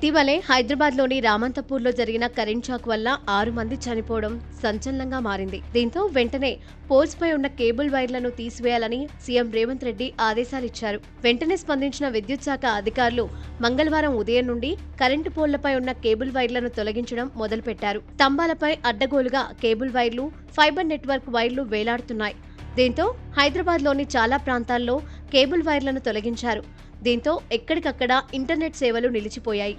ఇటీవలే హైదరాబాద్లోని రామంతపూర్లో జరిగిన కరెంట్ షాక్ వల్ల 6 మంది చనిపోవడం సంచలనంగా మారింది. దీంతో వెంటనే పోల్స్పై ఉన్న కేబుల్ వైర్లను తీసివేయాలని సీఎం రేవంత్ రెడ్డి ఆదేశాలిచ్చారు. వెంటనే స్పందించిన విద్యుత్ శాఖ అధికారులు మంగళవారం ఉదయం నుండి కరెంటు పోళ్లపై ఉన్న కేబుల్ వైర్లను తొలగించడం మొదలుపెట్టారు. స్తంభాలపై అడ్డగోలుగా కేబుల్ వైర్లు, ఫైబర్ నెట్వర్క్ వైర్లు వేలాడుతున్నాయి. దీంతో హైదరాబాద్లోని చాలా ప్రాంతాల్లో కేబుల్ వైర్లను తొలగించారు. దీంతో ఎక్కడికక్కడ ఇంటర్నెట్ సేవలు నిలిచిపోయాయి.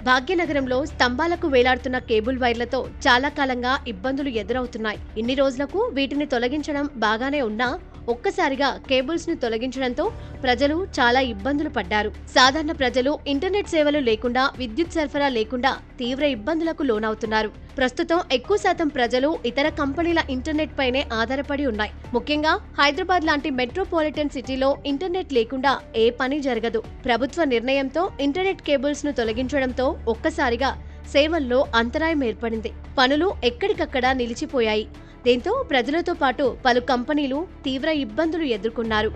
భాగ్యనగరంలో స్తంభాలకు వేలాడుతున్న కేబుల్ వైర్లతో చాలా కాలంగా ఇబ్బందులు ఎదురవుతున్నాయి. ఇన్ని రోజులకు వీటిని తొలగించడం బాగానే ఉన్నా ఒక్కసారిగా కేబుల్స్ ను తొలగించడంతో ప్రజలు చాలా ఇబ్బందులు పడ్డారు. సాధారణ ప్రజలు ఇంటర్నెట్ సేవలు లేకుండా, విద్యుత్ సరఫరా లేకుండా తీవ్ర ఇబ్బందులకు లోనవుతున్నారు. ప్రస్తుతం ఎక్కువ శాతం ప్రజలు ఇతర కంపెనీల ఇంటర్నెట్ పైనే ఆధారపడి ఉన్నాయి. ముఖ్యంగా హైదరాబాద్ లాంటి మెట్రోపాలిటన్ సిటీలో ఇంటర్నెట్ లేకుండా ఏ పని జరగదు. ప్రభుత్వ నిర్ణయంతో ఇంటర్నెట్ కేబుల్స్ ను తొలగించడంతో ఒక్కసారిగా సేవల్లో అంతరాయం ఏర్పడింది. పనులు ఎక్కడికక్కడ నిలిచిపోయాయి. దీంతో ప్రజలతో పాటు పలు కంపెనీలు తీవ్ర ఇబ్బందులు ఎదుర్కొన్నారు.